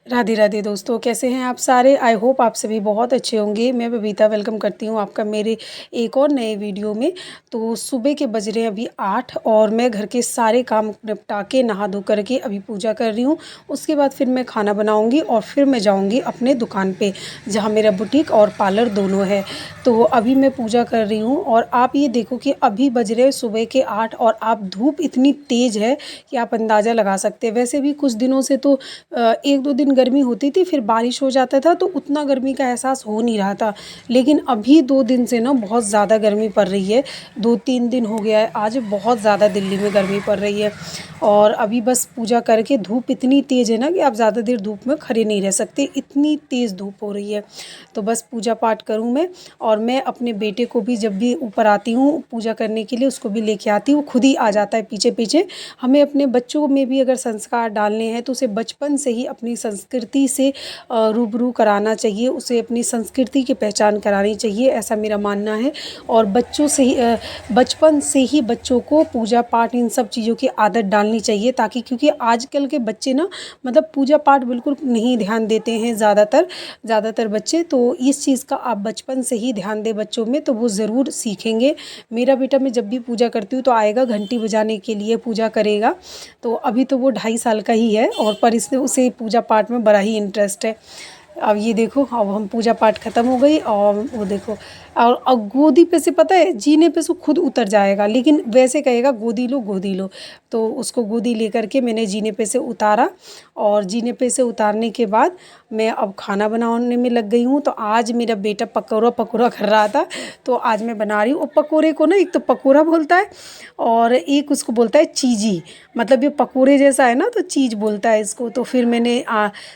राधे राधे दोस्तों, कैसे हैं आप सारे। आई होप आप सभी बहुत अच्छे होंगे। मैं बबीता वेलकम करती हूँ आपका मेरे एक और नए वीडियो में। तो सुबह के बज रहे हैं अभी 8 और मैं घर के सारे काम निपटा के नहा धो करके अभी पूजा कर रही हूँ। उसके बाद फिर मैं खाना बनाऊँगी और फिर मैं जाऊँगी अपने दुकान पे, जहाँ मेरा बुटीक और पार्लर दोनों है। तो अभी मैं पूजा कर रही हूँ और आप ये देखो कि अभी बज रहे सुबह के 8 और आप धूप इतनी तेज़ है कि आप अंदाज़ा लगा सकते हैं। वैसे भी कुछ दिनों से तो 1-2 दिन गर्मी होती थी, फिर बारिश हो जाता था तो उतना गर्मी का एहसास हो नहीं रहा था। लेकिन अभी 2 दिन से ना बहुत ज़्यादा गर्मी पड़ रही है। 2-3 दिन हो गया है, आज बहुत ज़्यादा दिल्ली में गर्मी पड़ रही है। और अभी बस पूजा करके धूप इतनी तेज़ है ना कि आप ज़्यादा देर धूप में खड़े नहीं रह सकते, इतनी तेज़ धूप हो रही है। तो बस पूजा पाठ करूँ मैं, और मैं अपने बेटे को भी जब भी ऊपर आती हूँ पूजा करने के लिए उसको भी लेके आती हूँ, खुद ही आ जाता है पीछे पीछे। हमें अपने बच्चों में भी अगर संस्कार डालने हैं तो उसे बचपन से ही अपनी संस्कृति से रूबरू कराना चाहिए, उसे अपनी संस्कृति की पहचान करानी चाहिए, ऐसा मेरा मानना है। और बच्चों से ही बचपन से ही बच्चों को पूजा पाठ इन सब चीज़ों की आदत डालनी चाहिए, ताकि क्योंकि आजकल के बच्चे ना मतलब पूजा पाठ बिल्कुल नहीं ध्यान देते हैं ज़्यादातर बच्चे। तो इस चीज़ का आप बचपन से ही ध्यान दें बच्चों में, तो वो ज़रूर सीखेंगे। मेरा बेटा, मैं जब भी पूजा करती हूँ तो आएगा घंटी बजाने के लिए, पूजा करेगा। तो अभी तो वो 2.5 साल का ही है, और पर इसने उसे पूजा पाठ में बड़ा ही इंटरेस्ट है। अब ये देखो, अब हम पूजा पाठ ख़त्म हो गई और वो देखो, और अब गोदी पे से पता है जीने पे से खुद उतर जाएगा, लेकिन वैसे कहेगा गोदी लो गोदी लो। तो उसको गोदी लेकर के मैंने जीने पे से उतारा, और जीने पे से उतारने के बाद मैं अब खाना बनाने में लग गई हूँ। तो आज मेरा बेटा पकौड़ा पकौड़ा कर रहा था, तो आज मैं बना रही हूँ। और पकौड़े को ना एक तो पकौड़ा बोलता है और एक उसको बोलता है चीज़ी, मतलब ये पकौड़े जैसा है ना तो चीज़ बोलता है इसको। तो फिर मैंने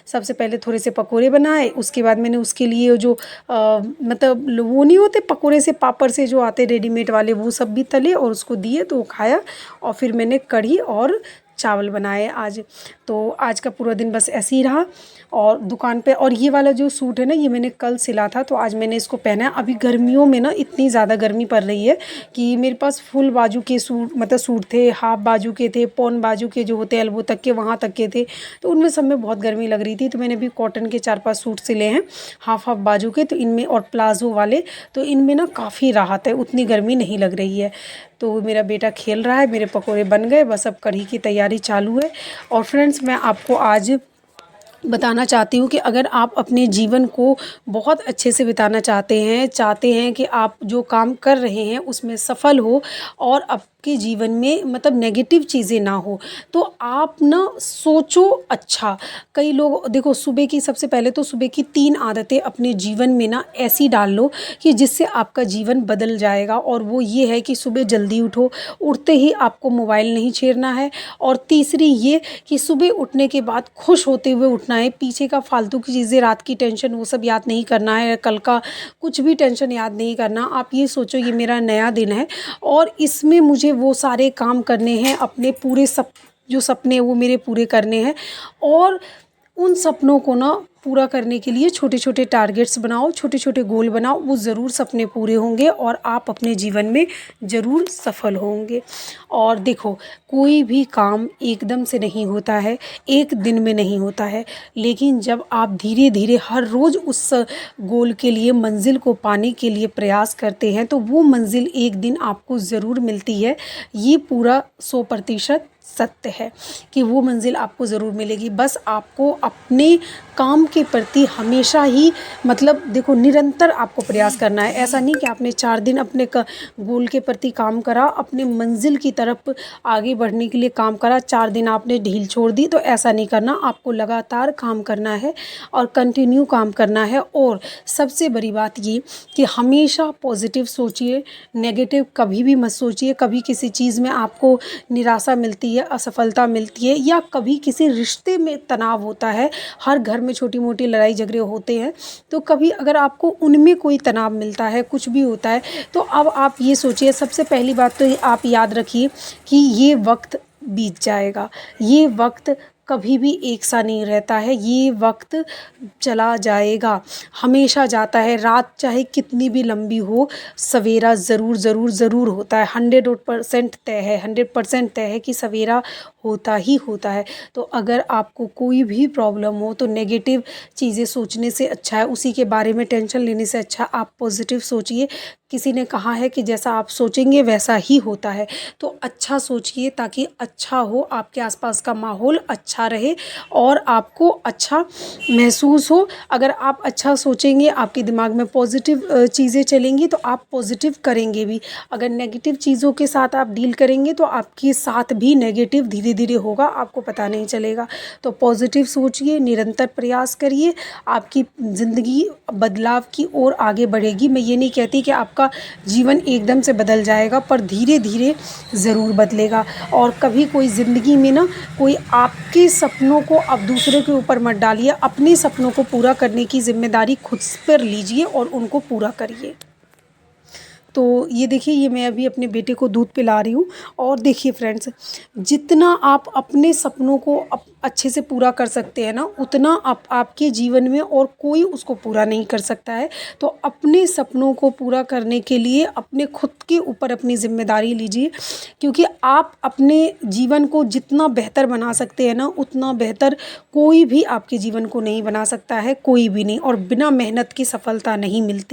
सबसे पहले थोड़े से पकौड़े बनाए, उसके बाद मैंने उसके लिए जो मतलब वो नहीं होते पकौड़े से पापड़ से जो आते रेडीमेड वाले, वो सब भी तले और उसको दिए तो वो खाया। और फिर मैंने कढ़ी और चावल बनाए आज। तो आज का पूरा दिन बस ऐसे ही रहा। और दुकान पे, और ये वाला जो सूट है ना, ये मैंने कल सिला था तो आज मैंने इसको पहना है। अभी गर्मियों में ना इतनी ज़्यादा गर्मी पड़ रही है कि मेरे पास फुल बाजू के सूट, मतलब सूट थे, हाफ बाजू के थे, पौन बाजू के जो होते हैं एल्बो तक के, वहाँ तक के थे। तो उनमें सब में बहुत गर्मी लग रही थी, तो मैंने अभी कॉटन के 4-5 सूट सिले हैं हाफ बाजू के। तो इनमें, और प्लाजो वाले, तो इनमें ना काफ़ी राहत है, उतनी गर्मी नहीं लग रही है। तो मेरा बेटा खेल रहा है, मेरे पकौड़े बन गए, बस अब कढ़ी की तैयारी चालू है। और फ्रेंड्स, मैं आपको आज बताना चाहती हूँ कि अगर आप अपने जीवन को बहुत अच्छे से बिताना चाहते हैं कि आप जो काम कर रहे हैं उसमें सफल हो, और आपके जीवन में मतलब नेगेटिव चीज़ें ना हो, तो आप ना सोचो अच्छा। कई लोग देखो, सुबह की, सबसे पहले तो सुबह की 3 आदतें अपने जीवन में ना ऐसी डाल लो कि जिससे आपका जीवन बदल जाएगा। और वो ये है कि सुबह जल्दी उठो, उठते ही आपको मोबाइल नहीं छेड़ना है। और तीसरी ये कि सुबह उठने के बाद खुश होते हुए उठना है, पीछे का फालतू की चीज़ें, रात की टेंशन, वो सब याद नहीं करना है, कल का कुछ भी टेंशन याद नहीं करना। आप ये सोचो ये मेरा नया दिन है और इसमें मुझे वो सारे काम करने हैं, अपने पूरे जो सपने हैं वो मेरे पूरे करने हैं। और उन सपनों को ना पूरा करने के लिए छोटे छोटे टारगेट्स बनाओ, छोटे छोटे गोल बनाओ, वो ज़रूर सपने पूरे होंगे और आप अपने जीवन में ज़रूर सफल होंगे। और देखो, कोई भी काम एकदम से नहीं होता है, एक दिन में नहीं होता है, लेकिन जब आप धीरे धीरे हर रोज़ उस गोल के लिए, मंजिल को पाने के लिए प्रयास करते हैं, तो वो मंजिल एक दिन आपको ज़रूर मिलती है। ये पूरा 100% सत्य है कि वो मंजिल आपको ज़रूर मिलेगी। बस आपको अपने काम के प्रति हमेशा ही, मतलब देखो, निरंतर आपको प्रयास करना है। ऐसा नहीं कि आपने 4 दिन अपने गोल के प्रति काम करा, अपने मंजिल की तरफ आगे बढ़ने के लिए काम करा, 4 दिन आपने ढील छोड़ दी, तो ऐसा नहीं करना। आपको लगातार काम करना है और कंटिन्यू काम करना है। और सबसे बड़ी बात ये कि हमेशा पॉजिटिव सोचिए, नेगेटिव कभी भी मत सोचिए। कभी किसी चीज़ में आपको निराशा मिलती है, असफलता मिलती है, या कभी किसी रिश्ते में तनाव होता है, हर घर में छोटी मोटी लड़ाई झगड़े होते हैं, तो कभी अगर आपको उनमें कोई तनाव मिलता है, कुछ भी होता है, तो अब आप ये सोचिए, सबसे पहली बात तो आप याद रखिए कि ये वक्त बीत जाएगा। ये वक्त कभी भी एक सा नहीं रहता है, ये वक्त चला जाएगा, हमेशा जाता है। रात चाहे कितनी भी लंबी हो, सवेरा ज़रूर ज़रूर ज़रूर होता है। 100% तय है, 100% तय है कि सवेरा होता ही होता है। तो अगर आपको कोई भी प्रॉब्लम हो तो नेगेटिव चीज़ें सोचने से अच्छा है, उसी के बारे में टेंशन लेने से अच्छा आप पॉजिटिव सोचिए। किसी ने कहा है कि जैसा आप सोचेंगे वैसा ही होता है, तो अच्छा सोचिए ताकि अच्छा हो, आपके आसपास का माहौल अच्छा रहे और आपको अच्छा महसूस हो। अगर आप अच्छा सोचेंगे, आपके दिमाग में पॉजिटिव चीज़ें चलेंगी तो आप पॉजिटिव करेंगे भी। अगर नेगेटिव चीज़ों के साथ आप डील करेंगे तो आपके साथ भी नेगेटिव धीरे धीरे होगा, आपको पता नहीं चलेगा। तो पॉजिटिव सोचिए, निरंतर प्रयास करिए, आपकी ज़िंदगी बदलाव की ओर आगे बढ़ेगी। मैं ये नहीं कहती कि आपका जीवन एकदम से बदल जाएगा, पर धीरे धीरे ज़रूर बदलेगा। और कभी कोई ज़िंदगी में ना कोई आपके सपनों को आप दूसरों के ऊपर मत डालिए, अपने सपनों को पूरा करने की ज़िम्मेदारी खुद पर लीजिए और उनको पूरा करिए। तो ये देखिए, ये मैं अभी अपने बेटे को दूध पिला रही हूँ। और देखिए फ्रेंड्स, जितना आप अपने सपनों को अच्छे से पूरा कर सकते हैं ना, उतना आपके जीवन में और कोई उसको पूरा नहीं कर सकता है। तो अपने सपनों को पूरा करने के लिए अपने खुद के ऊपर अपनी ज़िम्मेदारी लीजिए, क्योंकि आप अपने जीवन को जितना बेहतर बना सकते हैं ना, उतना बेहतर कोई भी आपके जीवन को नहीं बना सकता है, कोई भी नहीं। और बिना मेहनत की सफलता नहीं मिलती।